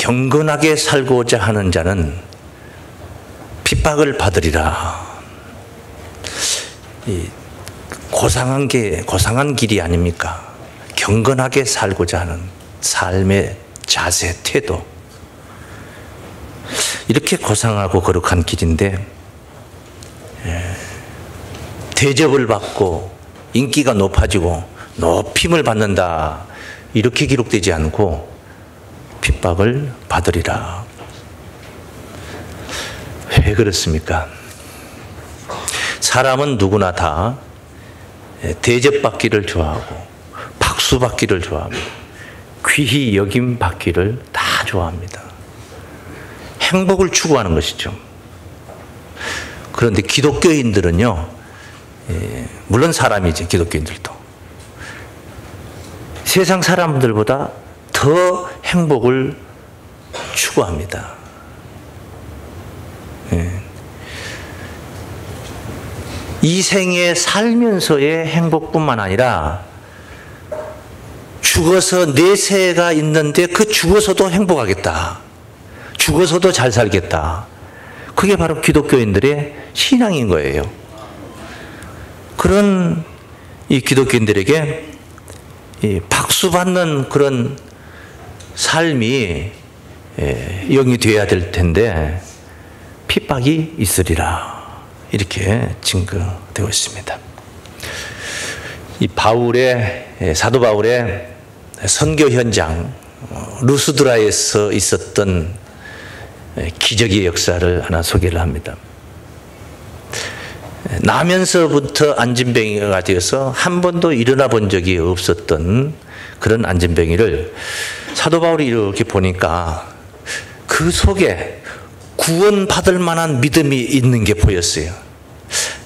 경건하게 살고자 하는 자는 핍박을 받으리라. 이 고상한 길이 아닙니까? 경건하게 살고자 하는 삶의 자세, 태도. 이렇게 고상하고 거룩한 길인데 대접을 받고 인기가 높아지고 높임을 받는다, 이렇게 기록되지 않고 핍박을 받으리라. 왜 그렇습니까? 사람은 누구나 다 대접받기를 좋아하고 박수받기를 좋아하고 귀히 여김받기를 다 좋아합니다. 행복을 추구하는 것이죠. 그런데 기독교인들은요, 물론 사람이지, 기독교인들도 세상 사람들보다 더 행복을 추구합니다. 이 생에 살면서의 행복뿐만 아니라 죽어서 내세가 있는데 그 죽어서도 행복하겠다, 죽어서도 잘 살겠다, 그게 바로 기독교인들의 신앙인 거예요. 그런 이 기독교인들에게 이 박수받는 그런 삶이 영이 되어야 될 텐데 핍박이 있으리라, 이렇게 증거되고 있습니다. 이 사도 바울의 선교 현장 루스드라에서 있었던 기적의 역사를 하나 소개를 합니다. 나면서부터 안진뱅이가 되어서 한 번도 일어나 본 적이 없었던 그런 안진뱅이를 사도 바울이 이렇게 보니까 그 속에 구원받을 만한 믿음이 있는 게 보였어요.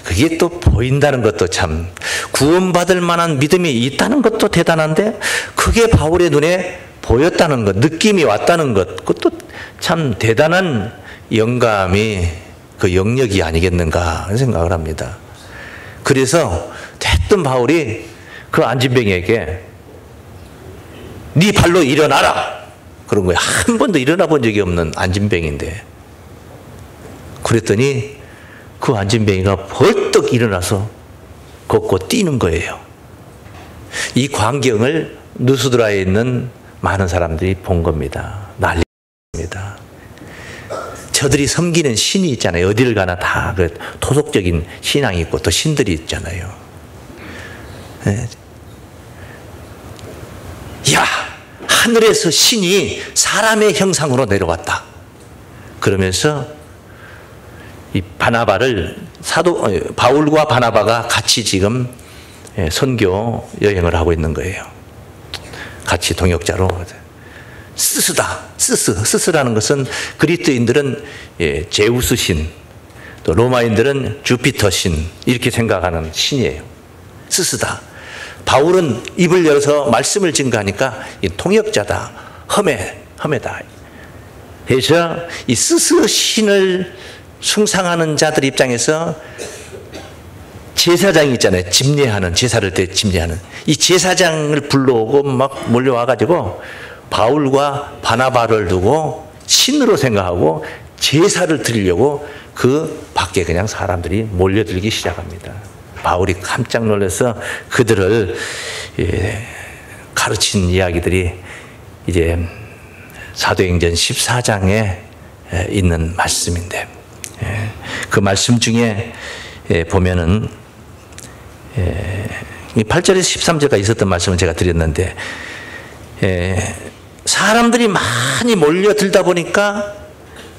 그게 또 보인다는 것도 참, 구원받을 만한 믿음이 있다는 것도 대단한데 그게 바울의 눈에 보였다는 것, 느낌이 왔다는 것, 그것도 참 대단한 영감이 그 영역이 아니겠는가 생각을 합니다. 그래서 대뜸 바울이 그 안진뱅이에게 네 발로 일어나라 그런 거예요. 한 번도 일어나 본 적이 없는 안진뱅이인데, 그랬더니 그 안진뱅이가 벌떡 일어나서 걷고 뛰는 거예요. 이 광경을 누스드라에 있는 많은 사람들이 본 겁니다. 난리입니다. 저들이 섬기는 신이 있잖아요. 어디를 가나 다 그 토속적인 신앙이 있고 또 신들이 있잖아요. 야, 하늘에서 신이 사람의 형상으로 내려왔다. 그러면서 이 바울과 바나바가 같이 지금 선교 여행을 하고 있는 거예요. 같이 동역자로. 스스라는 것은 그리스도인들은 제우스 신, 또 로마인들은 주피터 신, 이렇게 생각하는 신이에요. 스스다. 바울은 입을 열어서 말씀을 증거하니까 통역자다, 험해다. 그래서 이 스스 신을 숭상하는 자들 입장에서 제사장이 있잖아요. 제사를 때 집례하는 이 제사장을 불러오고 막 몰려와가지고 바울과 바나바를 두고 신으로 생각하고 제사를 드리려고 그 밖에 그냥 사람들이 몰려들기 시작합니다. 바울이 깜짝 놀라서 그들을 가르친 이야기들이 이제 사도행전 14장에 있는 말씀인데, 그 말씀 중에 보면은 8절에서 13절까지 있었던 말씀을 제가 드렸는데, 사람들이 많이 몰려들다 보니까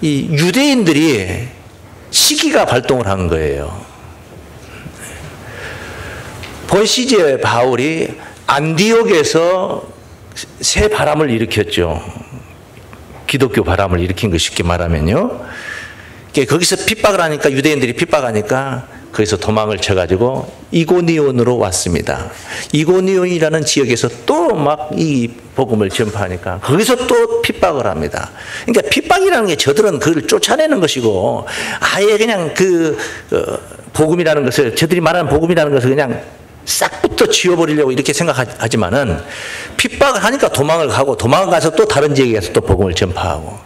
이 유대인들이 시기가 발동을 한 거예요. 본시제 바울이 안디옥에서 새 바람을 일으켰죠. 기독교 바람을 일으킨 거 쉽게 말하면요. 거기서 핍박을 하니까, 유대인들이 핍박하니까 거기서 도망을 쳐가지고 이고니온으로 왔습니다. 이고니온이라는 지역에서 또 막 이 복음을 전파하니까 거기서 또 핍박을 합니다. 그러니까 핍박이라는 게 저들은 그걸 쫓아내는 것이고, 아예 그냥 복음이라는 것을, 저들이 말하는 복음이라는 것을 그냥 싹부터 지워버리려고 이렇게 생각하지만은 핍박을 하니까 도망을 가고 도망을 가서 또 다른 지역에 가서 또 복음을 전파하고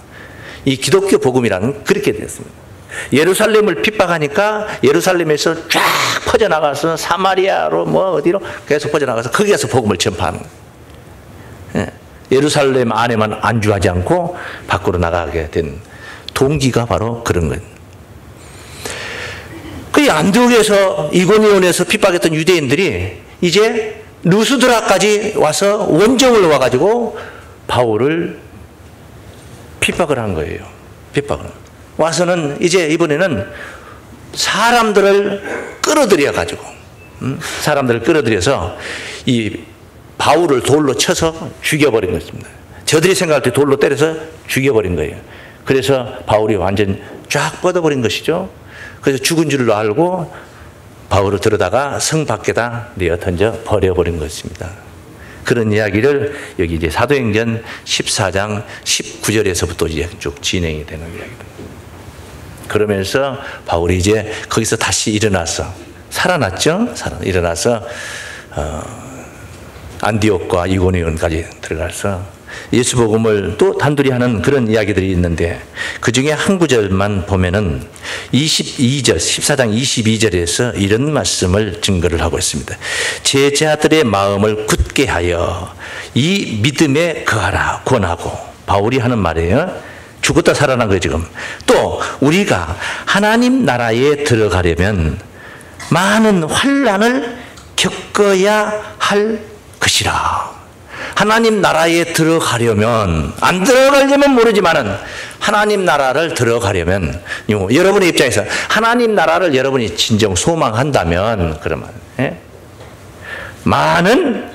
이 기독교 복음이라는 그렇게 됐습니다. 예루살렘을 핍박하니까 예루살렘에서 쫙 퍼져나가서 사마리아로 뭐 어디로 계속 퍼져나가서 거기 가서 복음을 전파하는 거예요. 예루살렘 안에만 안주하지 않고 밖으로 나가게 된 동기가 바로 그런 거예요. 그 안디옥에서 이고니온에서 핍박했던 유대인들이 이제 루스드라까지 와서 원정을 와가지고 바울을 핍박을 한 거예요. 핍박을. 와서는 이제 이번에는 사람들을 끌어들여가지고, 사람들을 끌어들여서 이 바울을 돌로 쳐서 죽여버린 것입니다. 저들이 생각할 때 돌로 때려서 죽여버린 거예요. 그래서 바울이 완전 쫙 뻗어버린 것이죠. 그래서 죽은 줄로 알고 바울을 들어다가 성 밖에다 내어 던져 버려버린 것입니다. 그런 이야기를 여기 이제 사도행전 14장 19절에서부터 이제 쭉 진행이 되는 이야기입니다. 그러면서 바울이 이제 거기서 다시 일어나서 살아났죠. 일어나서 안디옥과 이고니온까지 들어가서 예수 복음을 또 단둘이 하는 그런 이야기들이 있는데 그 중에 한 구절만 보면은 22절, 14장 22절에서 이런 말씀을 증거를 하고 있습니다. 제자들의 마음을 굳게 하여 이 믿음에 거하라 권하고, 바울이 하는 말이에요. 죽었다 살아난 거예요, 지금. 또 우리가 하나님 나라에 들어가려면 많은 환난을 겪어야 할 것이라. 하나님 나라에 들어가려면, 안 들어가려면 모르지만은 하나님 나라를 들어가려면, 여러분의 입장에서 하나님 나라를 여러분이 진정 소망한다면, 그러면 많은,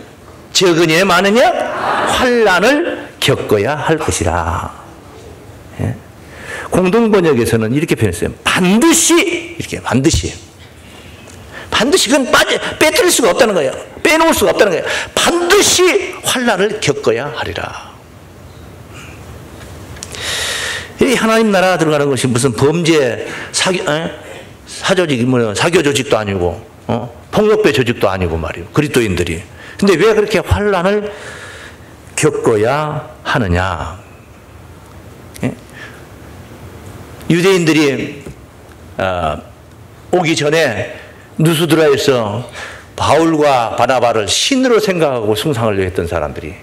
적으냐 많으냐 환난을 겪어야 할 것이라. 공동번역에서는 이렇게 표현했어요. 반드시, 이렇게 반드시. 반드시 그건 빼뜨릴 수가 없다는 거예요. 빼놓을 수가 없다는 거예요. 반드시 환난을 겪어야 하리라. 이 하나님 나라 들어가는 것이 무슨 범죄, 사교 조직도 아니고, 폭력배 조직도 아니고 말이에요. 그리스도인들이. 근데 왜 그렇게 환난을 겪어야 하느냐? 유대인들이 오기 전에 누스드라에서 바울과 바나바를 신으로 생각하고 숭상을 했던 사람들이,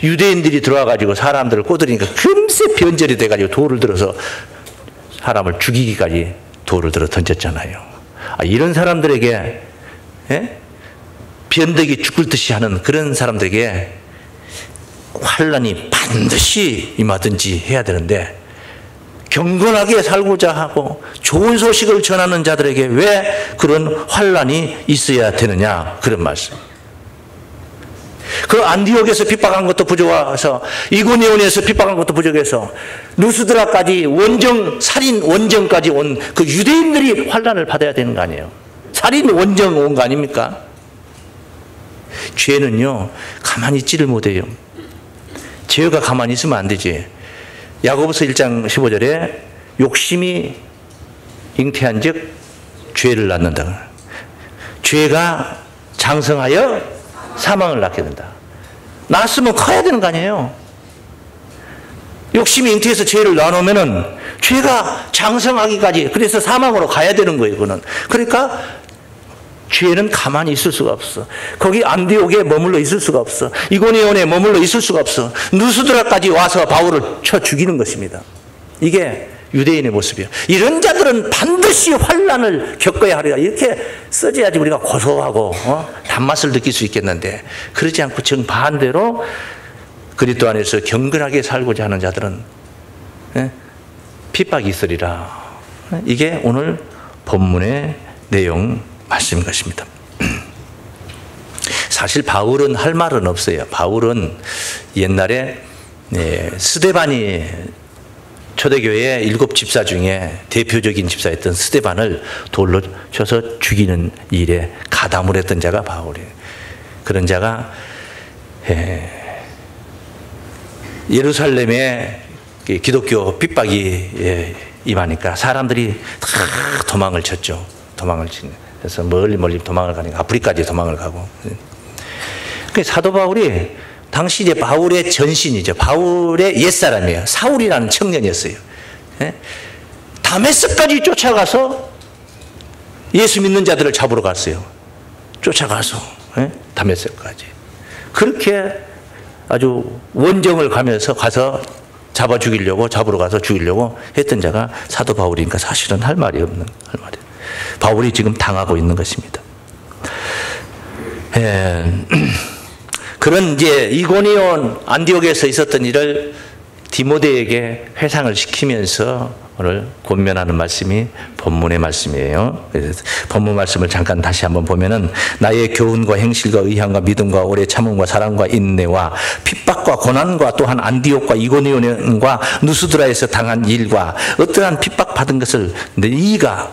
유대인들이 들어와가지고 사람들을 꼬드리니까 금세 변절이 돼가지고 돌을 들어서 사람을 죽이기까지 돌을 들어 던졌잖아요. 이런 사람들에게, 변덕이 죽을 듯이 하는 그런 사람들에게 환난이 반드시 임하든지 해야 되는데, 경건하게 살고자 하고 좋은 소식을 전하는 자들에게 왜 그런 환난이 있어야 되느냐, 그런 말씀. 그 안디옥에서 핍박한 것도 부족해서, 이고니온에서 핍박한 것도 부족해서, 루스드라까지 살인 원정까지 온 그 유대인들이 환난을 받아야 되는 거 아니에요. 살인 원정 온 거 아닙니까? 죄는요 가만히 있지를 못해요. 죄가 가만히 있으면 안 되지. 야고보서 1장 15절에 욕심이 잉태한 즉 죄를 낳는다. 죄가 장성하여 사망을 낳게 된다. 낳았으면 커야 되는 거 아니에요. 욕심이 잉태해서 죄를 낳아놓으면은 죄가 장성하기까지, 그래서 사망으로 가야 되는 거예요, 그거는. 그러니까 죄는 가만히 있을 수가 없어. 거기 안디옥에 머물러 있을 수가 없어. 이고니온에 머물러 있을 수가 없어. 누스드라까지 와서 바울을 쳐 죽이는 것입니다. 이게 유대인의 모습이에요. 이런 자들은 반드시 환난을 겪어야 하리라. 이렇게 써줘야지 우리가 고소하고 단맛을 느낄 수 있겠는데, 그러지 않고 정반대로 그리스도 안에서 경건하게 살고자 하는 자들은 핍박이 있으리라. 이게 오늘 본문의 내용 말씀인 것입니다. 사실 바울은 할 말은 없어요. 바울은 옛날에 스데반이 초대교회 7 집사 중에 대표적인 집사였던 스데반을 돌로 쳐서 죽이는 일에 가담을 했던 자가 바울이에요. 그런 자가 예루살렘에 기독교 핍박이 임하니까 사람들이 다 도망을 쳤죠. 도망을 치는. 그래서 멀리 도망을 가니까 아프리카까지 도망을 가고. 그 사도 바울이 당시 이제 바울의 전신이죠. 바울의 옛사람이에요. 사울이라는 청년이었어요. 예? 다메섹까지 쫓아가서 예수 믿는 자들을 잡으러 갔어요. 쫓아가서 다메섹까지. 그렇게 아주 원정을 가면서 가서 잡으러 가서 죽이려고 했던 자가 사도 바울이니까 사실은 할 말이. 바울이 지금 당하고 있는 것입니다. 그런 이제 이고니온 안디옥에서 있었던 일을 디모데에게 회상을 시키면서 오늘 권면하는 말씀이 본문의 말씀이에요. 그래서 본문 말씀을 잠깐 다시 한번 보면은 나의 교훈과 행실과 의향과 믿음과 오래 참음과 사랑과 인내와 핍박과 고난과 또한 안디옥과 이고니온과 누스드라에서 당한 일과 어떠한 핍박받은 것을 네가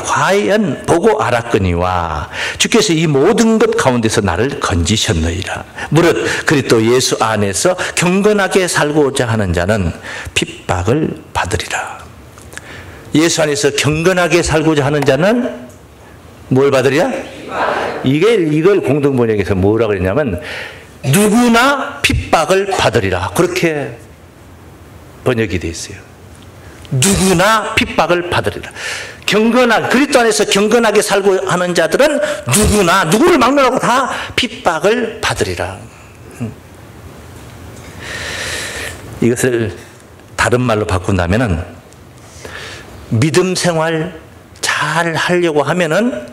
과연 보고 알았거니와 주께서 이 모든 것 가운데서 나를 건지셨느니라. 무릇 그리스도 예수 안에서 경건하게 살고자 하는 자는 핍박을 받으리라. 예수 안에서 경건하게 살고자 하는 자는 뭘 받으리라? 이걸 공동번역에서 뭐라고 그랬냐면 누구나 핍박을 받으리라. 그렇게 번역이 되어 있어요. 누구나 핍박을 받으리라. 그리스도 안에서 경건하게 살고 하는 자들은 누구를 막론하고 다 핍박을 받으리라. 이것을 다른 말로 바꾼다면은 믿음 생활 잘 하려고 하면은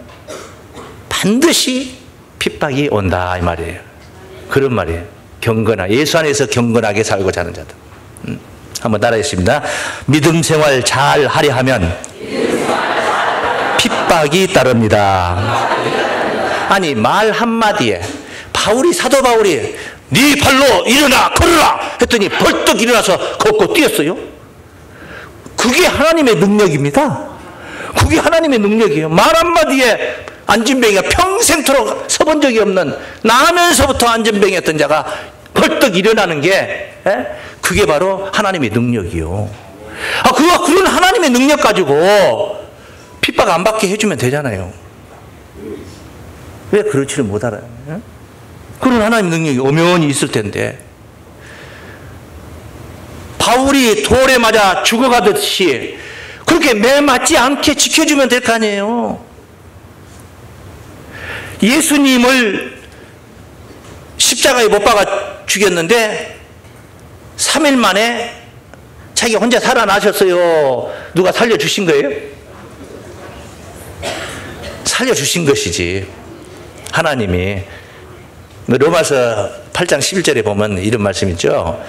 반드시 핍박이 온다 이 말이에요. 그런 말이에요. 예수 안에서 경건하게 살고자 하는 자들. 한번 따라하겠습니다. 믿음 생활 잘 하려 하면 핍박이 따릅니다. 아니 말 한마디에 사도 바울이 네 발로 일어나 걸어라 했더니 벌떡 일어나서 걷고 뛰었어요. 그게 하나님의 능력입니다. 그게 하나님의 능력이에요. 말 한마디에 안진뱅이가 평생토록 서본 적이 없는 나면서부터 안진뱅이였던 자가 벌떡 일어나는 게 그게 바로 하나님의 능력이요. 그런 하나님의 능력 가지고 핍박 안 받게 해주면 되잖아요. 왜 그렇지를 못 알아요? 그런 하나님의 능력이 엄연히 있을 텐데 바울이 돌에 맞아 죽어가듯이 그렇게 매 맞지 않게 지켜주면 될 거 아니에요. 예수님을 십자가에 못 박아 죽였는데 3일 만에 자기 혼자 살아나셨어요. 누가 살려주신 거예요? 살려주신 것이지. 하나님이. 로마서 8장 11절에 보면 이런 말씀 있죠.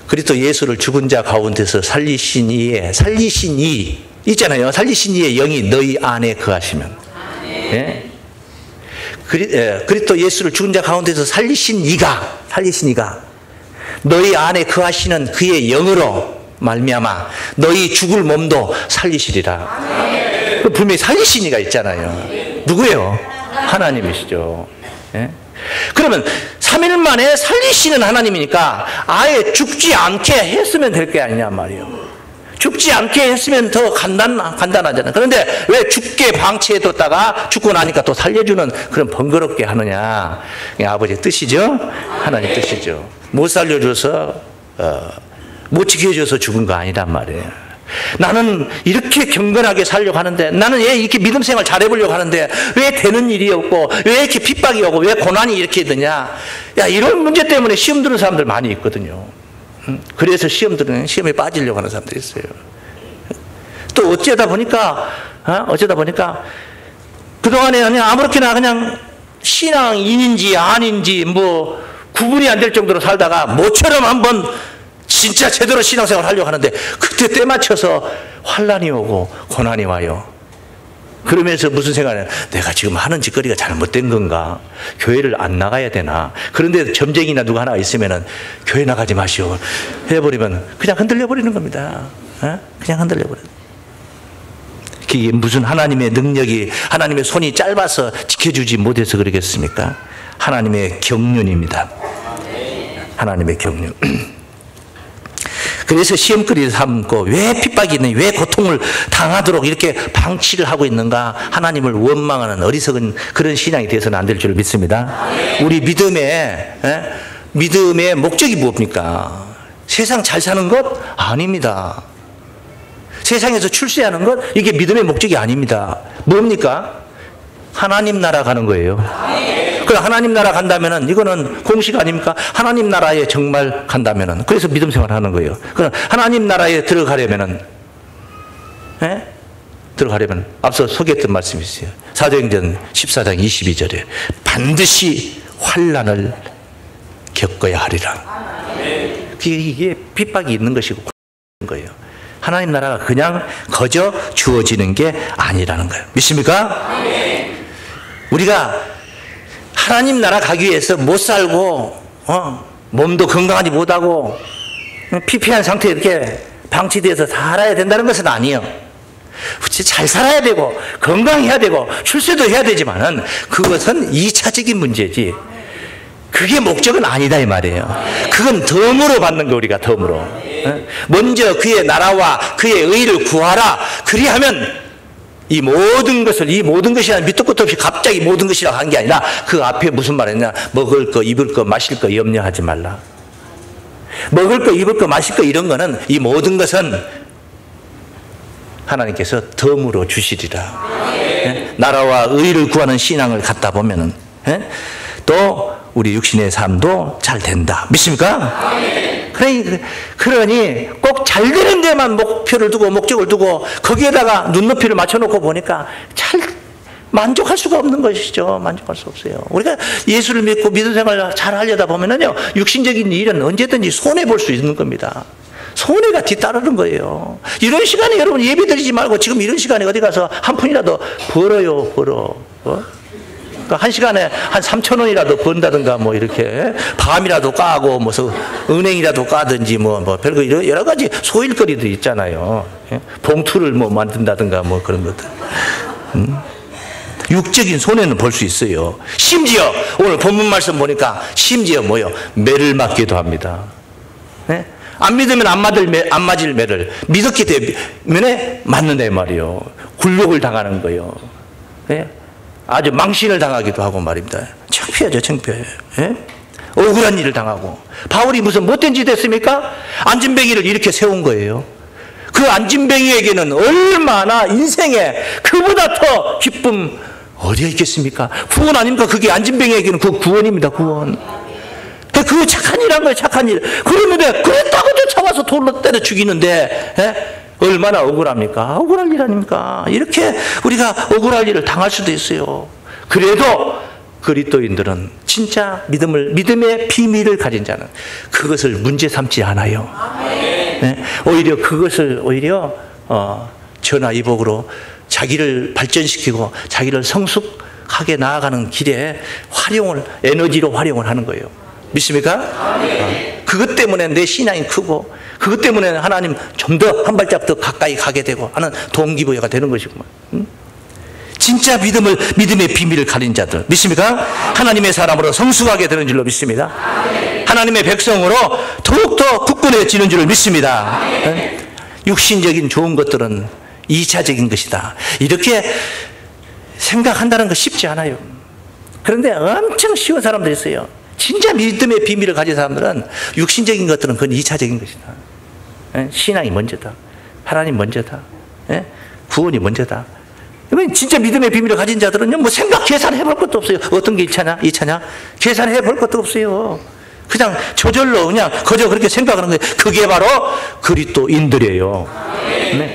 그리스도 예수를 죽은 자 가운데서 살리신 이 있잖아요. 살리신 이의 영이 너희 안에 거하시면. 예? 그리스도 예수를 죽은 자 가운데서 살리신 이가 너희 안에 거하시는 그의 영으로 말미암아 너희 죽을 몸도 살리시리라. 분명히 살리신 이가 있잖아요. 누구예요? 하나님이시죠. 예? 그러면 3일 만에 살리시는 하나님이니까 아예 죽지 않게 했으면 될 게 아니냐 말이에요. 죽지 않게 했으면 더 간단하잖아요. 그런데 왜 죽게 방치해뒀다가 죽고 나니까 또 살려주는 그런 번거롭게 하느냐. 아버지의 뜻이죠. 하나님 뜻이죠. 못 살려줘서 못 지켜줘서 죽은 거 아니란 말이에요. 나는 이렇게 경건하게 살려고 하는데, 나는 왜 이렇게 믿음 생활 잘해보려고 하는데 왜 되는 일이 없고 왜 이렇게 핍박이 오고 왜 고난이 이렇게 드냐. 이런 문제 때문에 시험 드는 사람들 많이 있거든요. 그래서 시험에 빠지려고 하는 사람들이 있어요. 또 어쩌다 보니까 그동안에 그냥 아무렇게나 그냥 신앙인인지 아닌지 뭐 구분이 안 될 정도로 살다가 모처럼 한번 진짜 제대로 신앙생활 하려고 하는데 그때 때 맞춰서 환난이 오고 고난이 와요. 그러면서 무슨 생각을 해요? 내가 지금 하는 짓거리가 잘못된 건가? 교회를 안 나가야 되나? 그런데 점쟁이나 누가 하나 있으면은 교회 나가지 마시오 해버리면 그냥 흔들려 버리는 겁니다. 그냥 흔들려 버려요. 이게 무슨 하나님의 능력이, 하나님의 손이 짧아서 지켜주지 못해서 그러겠습니까? 하나님의 경륜입니다. 하나님의 경륜. 그래서 시험거리 삼고 왜 핍박이 있느냐, 왜 고통을 당하도록 이렇게 방치를 하고 있는가, 하나님을 원망하는 어리석은 그런 신앙이 되어서는 안 될 줄 믿습니다. 우리 믿음의 목적이 뭡니까? 세상 잘 사는 것? 아닙니다. 세상에서 출세하는 것? 이게 믿음의 목적이 아닙니다. 뭡니까? 하나님 나라 가는 거예요. 그럼 하나님 나라 간다면은 이거는 공식 아닙니까? 하나님 나라에 정말 간다면은, 그래서 믿음 생활 하는 거예요. 그럼 하나님 나라에 들어가려면은, 들어가려면 앞서 소개했던 말씀이 있어요. 사도행전 14장 22절에 반드시 환난을 겪어야 하리라. 이게 핍박이 있는 것이고 거예요. 하나님 나라가 그냥 거저 주어지는 게 아니라는 거예요. 믿습니까? 우리가 하나님 나라 가기 위해서 못 살고 몸도 건강하지 못하고 피폐한 상태에 이렇게 방치되어서 살아야 된다는 것은 아니에요. 잘 살아야 되고 건강해야 되고 출세도 해야 되지만은 그것은 2차적인 문제지 그게 목적은 아니다 이 말이에요. 그건 덤으로 받는 거, 우리가 덤으로. 먼저 그의 나라와 그의 의를 구하라. 그리하면 이 모든 것이 밑도 끝도 없이 갑자기 모든 것이라고 한 게 아니라 그 앞에 무슨 말이냐, 먹을 거 입을 거 마실 거 염려하지 말라. 먹을 거 입을 거 마실 거 이런 거는, 이 모든 것은 하나님께서 덤으로 주시리라. 나라와 의를 구하는 신앙을 갖다 보면은 또 우리 육신의 삶도 잘 된다. 믿습니까? 그러니 꼭 잘 되는 데만 목표를 두고 목적을 두고 거기에다가 눈높이를 맞춰놓고 보니까 잘 만족할 수가 없는 것이죠. 만족할 수 없어요. 우리가 예수를 믿고 믿음 생활을 잘 하려다 보면은요, 육신적인 일은 언제든지 손해볼 수 있는 겁니다. 손해가 뒤따르는 거예요. 이런 시간에 여러분 예배 드리지 말고 지금 이런 시간에 어디 가서 한 푼이라도 벌어요. 한 시간에 한 3,000원이라도 번다든가, 뭐 이렇게 밤이라도 까고 무슨 은행이라도 까든지 뭐 별거 여러 가지 소일거리도 있잖아요. 봉투를 뭐 만든다든가 뭐 그런 것들. 육적인 손해는 볼 수 있어요. 심지어 오늘 본문 말씀 보니까 심지어 매를 맞기도 합니다. 안 믿으면 안 맞을 매를 믿었기 때문에 맞는다 이 말이에요. 굴욕을 당하는 거예요. 아주 망신을 당하기도 하고 말입니다. 창피하죠, 창피해요. 억울한 일을 당하고. 바울이 무슨 못된 짓 했습니까? 안진뱅이를 이렇게 세운 거예요. 그 안진뱅이에게는 얼마나 인생에 그보다 더 기쁨 어디에 있겠습니까? 구원 아닙니까? 그게 안진뱅이에게는 그 구원입니다, 구원. 그 착한 일 한 거예요, 착한 일. 그런데 그랬다고 쫓아와서 돌로 때려 죽이는데 얼마나 억울합니까? 억울할 일 아닙니까? 이렇게 우리가 억울할 일을 당할 수도 있어요. 그래도 그리스도인들은 진짜 믿음의 비밀을 가진 자는 그것을 문제 삼지 않아요. 오히려 그것을 전화위복으로 자기를 발전시키고 자기를 성숙하게 나아가는 길에 에너지로 활용을 하는 거예요. 믿습니까? 그것 때문에 내 신앙이 크고 그것 때문에 하나님 좀 더 한 발짝 더 가까이 가게 되고 하는 동기부여가 되는 것이구만. 진짜 믿음의 비밀을 가진 자들 믿습니까? 하나님의 사람으로 성숙하게 되는 줄로 믿습니다. 하나님의 백성으로 더욱더 굳건해지는 줄을 믿습니다. 육신적인 좋은 것들은 2차적인 것이다. 이렇게 생각한다는 거 쉽지 않아요. 그런데 엄청 쉬운 사람들이 있어요. 진짜 믿음의 비밀을 가진 사람들은 육신적인 것들은 그건 2차적인 것이다. 신앙이 먼저다. 하나님 먼저다. 구원이 먼저다. 진짜 믿음의 비밀을 가진 자들은요, 계산해 볼 것도 없어요. 어떤 게 2차냐? 계산해 볼 것도 없어요. 그냥 저절로 거저 그렇게 생각하는 거예요. 그게 바로 그리스도인들이에요.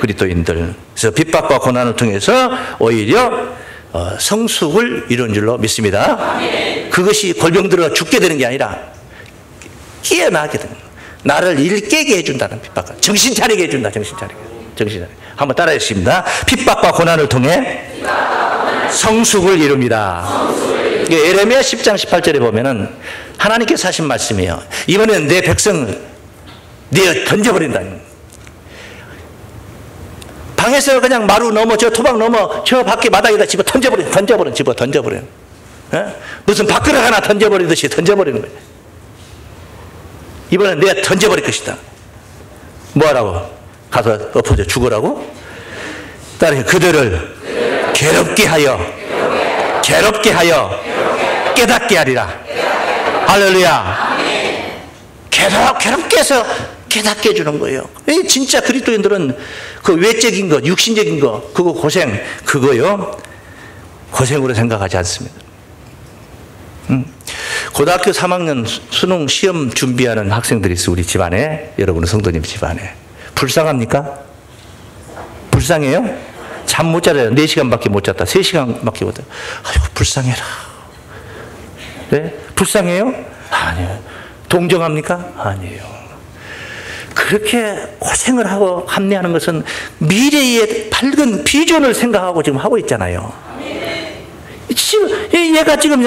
그리스도인들. 그래서 핍박과 고난을 통해서 오히려 성숙을 이룬 줄로 믿습니다. 그것이 골병들어 죽게 되는 게 아니라 깨어나게 되는 거예요. 나를 일깨게 해준다는 핍박과 정신 차리게 해준다. 정신 차리게. 한번 따라해 주십니다. 핍박과 고난을 통해 성숙을 이룹니다. 예레미야 10장 18절에 보면은 하나님께서 하신 말씀이에요. 이번에는 내 백성을 내어 던져버린다. 방에서 그냥 마루 넘어 저 토막 넘어 저 밖에 마당에다 집어 던져버려. 무슨 밥그릇 하나 던져버리듯이 던져버리는 거예요. 이번엔 내가 던져버릴 것이다. 뭐하라고? 가서 엎어져 죽으라고? 따라해. 그들을 괴롭게 하여 깨닫게 하리라. 할렐루야. 괴롭게 해서 깨닫게 해주는 거예요. 진짜 그리스도인들은 그 외적인 것, 육신적인 것, 그거 그거요. 고생으로 생각하지 않습니다. 고등학교 3학년 수능 시험 준비하는 학생들이 있어, 우리 집안에. 여러분은 성도님 집안에. 불쌍합니까? 불쌍해요? 잠 못 자요. 4시간밖에 못 잤다. 3시간밖에 못 잤다. 아이고, 불쌍해라. 네? 불쌍해요? 아니에요. 동정합니까? 아니에요. 그렇게 고생을 하고 감내하는 것은 미래의 밝은 비전을 생각하고 지금 하고 있잖아요. 지금 얘가 지금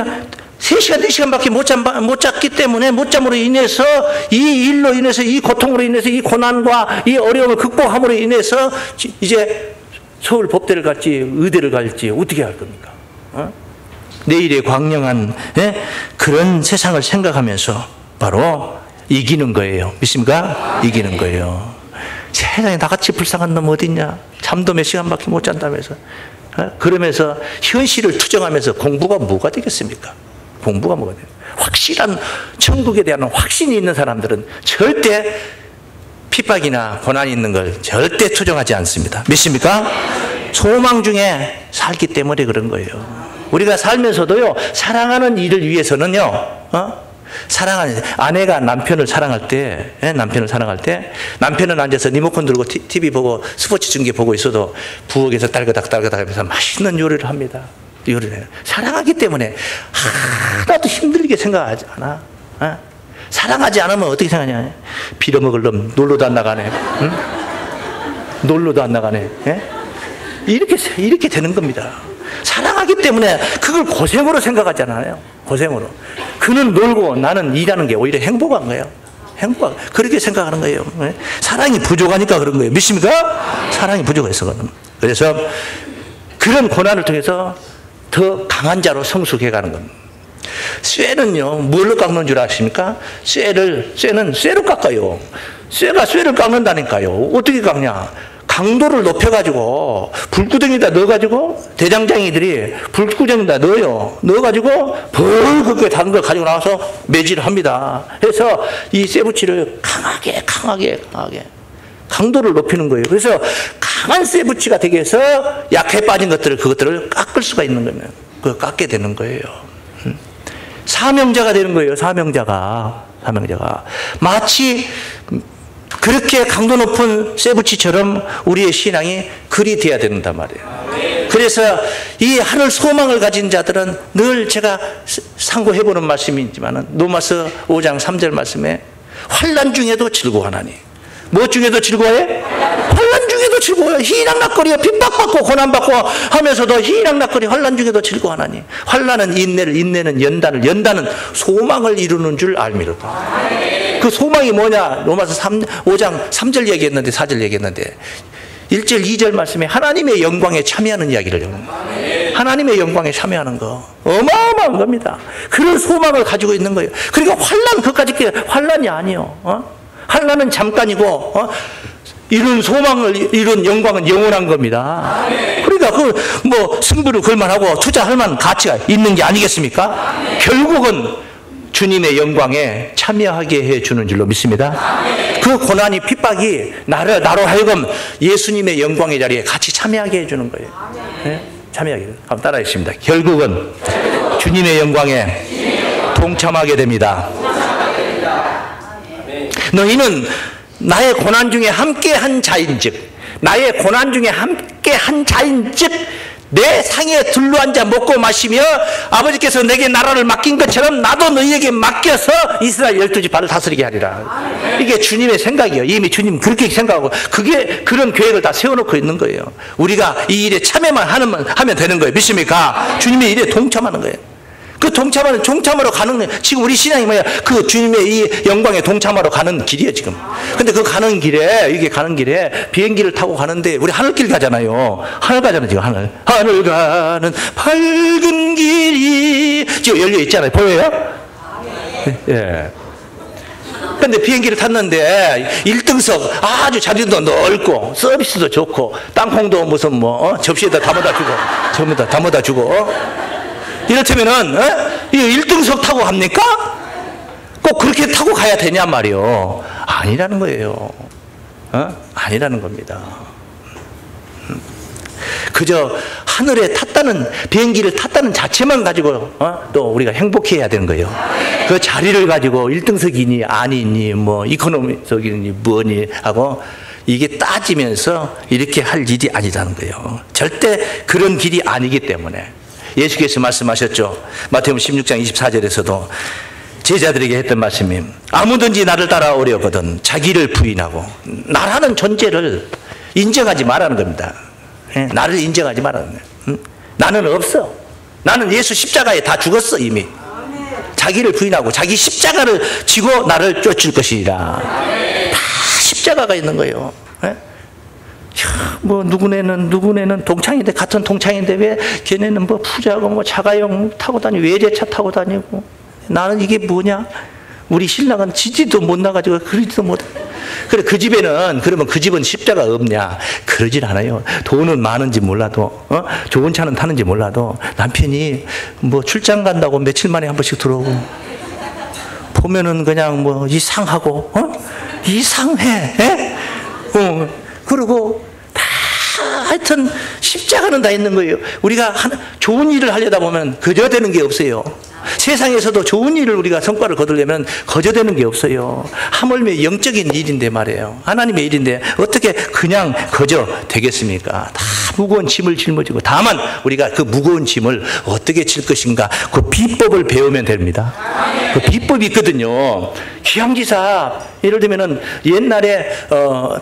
3시간, 4시간밖에 못 잤기 때문에, 못 잠으로 인해서, 이 일로 인해서, 이 고통으로 인해서, 이 고난과 이 어려움을 극복함으로 인해서 이제 서울 법대를 갈지 의대를 갈지 어떻게 할 겁니까? 내일의 광명한 그런 세상을 생각하면서 바로 이기는 거예요. 믿습니까? 이기는 거예요. 세상에 나같이 불쌍한 놈 어딨냐? 잠도 몇 시간밖에 못 잔다면서. 그러면서 현실을 투정하면서 공부가 뭐가 되겠습니까? 공부가 뭐가 돼요? 확실한 천국에 대한 확신이 있는 사람들은 절대 핍박이나 고난이 있는 걸 절대 투정하지 않습니다. 믿습니까? 소망 중에 살기 때문에 그런 거예요. 우리가 살면서도요, 사랑하는 일을 위해서는요, 사랑하는 아내가 남편을 사랑할 때, 남편은 앉아서 리모컨 들고 TV 보고 스포츠 중계 보고 있어도 부엌에서 딸그닥 하면서 맛있는 요리를 합니다. 요리를 해요. 사랑하기 때문에 하나도 힘들게 생각하지 않아. 사랑하지 않으면 어떻게 생각하냐? 빌어먹을 놈 놀러도 안 나가네. 응? 놀러도 안 나가네. 이렇게 되는 겁니다. 사랑하기 때문에 그걸 고생으로 생각하잖아요. 고생으로. 그는 놀고 나는 일하는 게 오히려 행복한 거예요. 그렇게 생각하는 거예요. 사랑이 부족하니까 그런 거예요. 믿습니까? 사랑이 부족해서 그래서 그런 고난을 통해서 더 강한 자로 성숙해 가는 겁니다. 쇠는요, 뭘로 깎는 줄 아십니까? 쇠는 쇠로 깎아요. 쇠가 쇠를 깎는다니까요. 어떻게 깎냐? 강도를 높여가지고 불구덩이에다 넣어가지고 대장장이들이 불구덩이에다 넣어가지고 벌겋게 다른 걸 가지고 나와서 매질을 합니다. 그래서 이 쇠붙이를 강하게 강도를 높이는 거예요. 그래서 강한 쇠붙이가 되게 해서 약해 빠진 그것들을 깎을 수가 있는 거예요. 그걸 깎게 되는 거예요. 사명자가 되는 거예요. 사명자가 마치 그렇게 강도 높은 쇠붙이처럼 우리의 신앙이 그리 돼야 된단 말이에요. 그래서 이 하늘 소망을 가진 자들은 늘 제가 상고해보는 말씀이지만 로마서 5장 3절 말씀에 환난 중에도 즐거워하나니. 무엇 중에도 즐거워해? 환난 중에도 즐거워요. 희락낙거리요. 핍박받고 고난받고 하면서도 희락낙거리 환난 중에도 즐거워하나니. 환난은 인내를, 인내는 연단은 소망을 이루는 줄 알미로다. 그 소망이 뭐냐? 로마서 5장 3절 얘기했는데 4절 얘기했는데 1절 2절 말씀에 하나님의 영광에 참여하는 이야기를 해요. 하나님의 영광에 참여하는 거 어마어마한 겁니다. 그런 소망을 가지고 있는 거예요. 그러니까 환난 그까짓 게 환난이 아니에요. 환난은 잠깐이고 이룬 소망을 이룬 영광은 영원한 겁니다. 그러니까 그 승부를 걸만하고 투자할 만한 가치가 있는 게 아니겠습니까? 결국은 주님의 영광에 참여하게 해주는 줄로 믿습니다. 그 고난이 핍박이 나로 하여금 예수님의 영광의 자리에 같이 참여하게 해주는 거예요. 네? 참여하게. 한번 따라해 주십니다. 결국은 주님의 영광에 동참하게 됩니다. 너희는 나의 고난 중에 함께한 자인즉, 나의 고난 중에 함께한 자인즉 내 상에 둘러앉아 먹고 마시며 아버지께서 내게 나라를 맡긴 것처럼 나도 너희에게 맡겨서 이스라엘 12지파를 다스리게 하리라. 이게 주님의 생각이에요. 이미 주님 그렇게 생각하고 그런 계획을 다 세워놓고 있는 거예요. 우리가 이 일에 참여만 하면 되는 거예요. 믿습니까? 주님의 일에 동참하는 거예요. 그 동참하러 가는, 지금 우리 신앙이 뭐야? 그 주님의 이 영광에 동참하러 가는 길이에요, 지금. 근데 그 가는 길에 비행기를 타고 가는데, 우리 하늘길 가잖아요. 하늘 가잖아요, 지금 하늘. 하늘 가는 밝은 길이 지금 열려 있잖아요. 보여요? 예. 그러니까 근데 비행기를 탔는데 1등석 아주 자리도 넓고 서비스도 좋고 땅콩도 무슨 뭐 접시에다 담아다 주고 이렇다면은 이 1등석 타고 갑니까? 꼭 그렇게 타고 가야 되냐 말이요. 아니라는 거예요. 아니라는 겁니다. 그저 하늘에 탔다는, 비행기를 탔다는 자체만 가지고 또 우리가 행복해야 되는 거예요. 그 자리를 가지고 1등석이니 아니니 뭐 이코노미석이니 뭐니 하고 이게 따지면서 이렇게 할 일이 아니라는 거예요. 절대 그런 길이 아니기 때문에 예수께서 말씀하셨죠. 마태복음 16장 24절에서도 제자들에게 했던 말씀이, 아무든지 나를 따라오려거든 자기를 부인하고 나라는 존재를 인정하지 말라는 겁니다. 나를 인정하지 말라는 거예요. 나는 없어. 나는 예수 십자가에 다 죽었어 이미. 자기를 부인하고 자기 십자가를 지고 나를 쫓을 것이라. 다 십자가가 있는 거예요. 뭐 누구네는 동창인데, 같은 동창인데 왜 걔네는 뭐 부자고 뭐 자가용 타고 다니고 외제차 타고 다니고, 나는 이게 뭐냐? 우리 신랑은 지지도 못 나가지고 그러지도 못. 그래, 그 집에는, 그러면 그 집은 십자가 없냐? 그러질 않아요. 돈은 많은지 몰라도, 좋은 차는 타는지 몰라도 남편이 뭐 출장 간다고 며칠 만에 한 번씩 들어오고, 보면은 그냥 뭐 이상하고, 이상해. 그리고 다 하여튼 십자가는 다 있는 거예요. 우리가 좋은 일을 하려다 보면 거저되는 게 없어요. 세상에서도 좋은 일을 우리가 성과를 거두려면 거저되는 게 없어요. 하물며 영적인 일인데 말이에요. 하나님의 일인데 어떻게 그냥 거저 되겠습니까? 다 무거운 짐을 짊어지고, 다만 우리가 그 무거운 짐을 어떻게 질 것인가, 그 비법을 배우면 됩니다. 그 비법이 있거든요. 기항지사, 예를 들면은 옛날에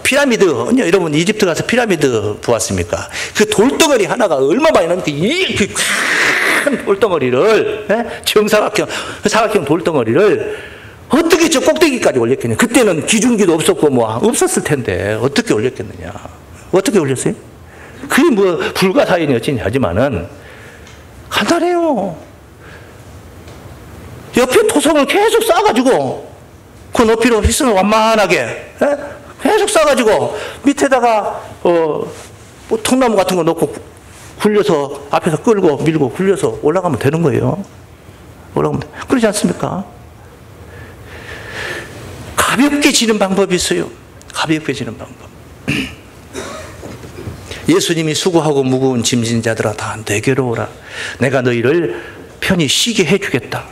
피라미드, 여러분 이집트 가서 피라미드 보았습니까? 그 돌덩어리 하나가 얼마 많이 나는데 이렇게 큰 돌덩어리를, 사각형 돌덩어리를 어떻게 저 꼭대기까지 올렸겠냐? 그때는 기중기도 없었고 뭐 없었을 텐데 어떻게 올렸겠느냐? 어떻게 올렸어요? 그게 뭐 불가사의였지 하지만은 간단해요. 옆에 토성을 계속 쌓아가지고 그 높이로 휘슬을 완만하게 계속 쌓아가지고 밑에다가 뭐 통나무 같은 거 놓고 굴려서 앞에서 끌고 밀고 굴려서 올라가면 되는 거예요. 올라가면 돼. 그러지 않습니까? 가볍게 지는 방법이 있어요. 가볍게 지는 방법. 예수님이 수고하고 무거운 짐진 자들아 다 내게로 오라. 내가 너희를 편히 쉬게 해주겠다.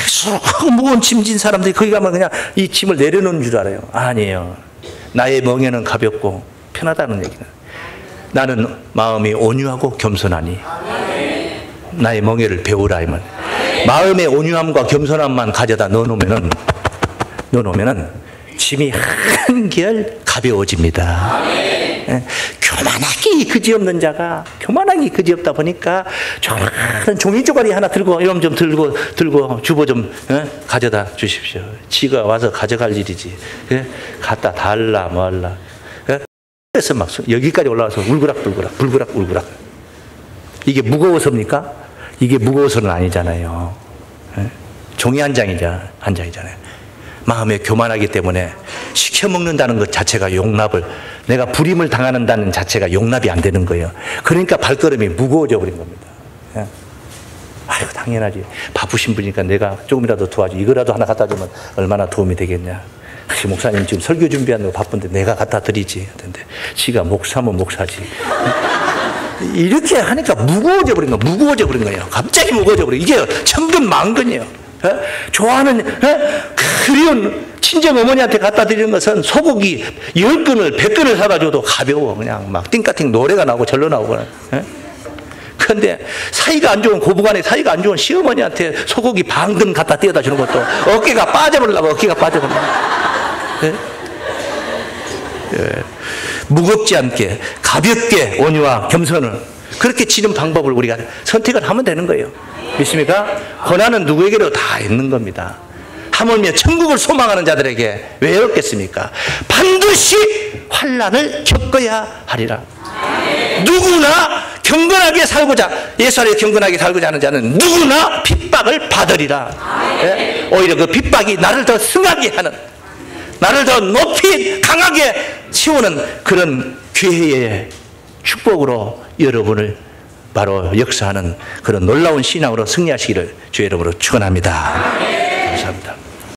수고하고 무거운 짐진 사람들이 거기 가면 그냥 이 짐을 내려놓는 줄 알아요. 아니에요. 나의 멍에는 가볍고 편하다는 얘기는, 나는 마음이 온유하고 겸손하니 나의 멍에를 배우라 이 말. 마음의 온유함과 겸손함만 가져다 넣어놓으면은 짐이 한결 가벼워집니다. 교만하기 그지없는 자가, 교만하기 그지없다 보니까 조그마한 종이 조각이 하나 들고, 이런 좀 들고 주보 좀 가져다 주십시오. 지가 와서 가져갈 일이지. 갖다 달라 말라. 그래서 막 여기까지 올라와서 울그락. 이게 무거워서입니까? 이게 무거워서는 아니잖아요. 종이 한 장이잖아요. 마음에 교만하기 때문에 시켜먹는다는 것 자체가 내가 불임을 당하는다는 자체가 용납이 안 되는 거예요. 그러니까 발걸음이 무거워져 버린 겁니다. 아유, 당연하지. 바쁘신 분이니까 내가 조금이라도 도와줘. 이거라도 하나 갖다 주면 얼마나 도움이 되겠냐. 목사님 지금 설교 준비하는 거 바쁜데 내가 갖다 드리지. 근데 지가 목사면 목사지. 이렇게 하니까 무거워져 버린 거예요. 갑자기 무거워져 버려. 이게 천근만근이에요. 좋아하는 그리운 친정 어머니한테 갖다 드리는 것은 소고기 10근을 100근을 사가지고도 가벼워. 그냥 막 띵까띵 노래가 나오고 절로 나오고. 그런데 사이가 안 좋은, 고부간에 사이가 안 좋은 시어머니한테 소고기 반근 갖다 띄어다 주는 것도 어깨가 빠져버리려고. 무겁지 않게 가볍게 온유와 겸손을, 그렇게 지는 방법을 우리가 선택을 하면 되는 거예요. 믿습니까? 고난은 누구에게도 다 있는 겁니다. 하물며 천국을 소망하는 자들에게 왜 어렵겠습니까? 반드시 환난을 겪어야 하리라. 누구나 경건하게 살고자, 예수 안에 경건하게 살고자 하는 자는 누구나 핍박을 받으리라. 오히려 그 핍박이 나를 더 승하게 하는, 나를 더 높이 강하게 세우는 그런 기회의 축복으로 여러분을 바로 역사하는 그런 놀라운 신앙으로 승리하시기를 주의 이름으로 축원합니다. 감사합니다.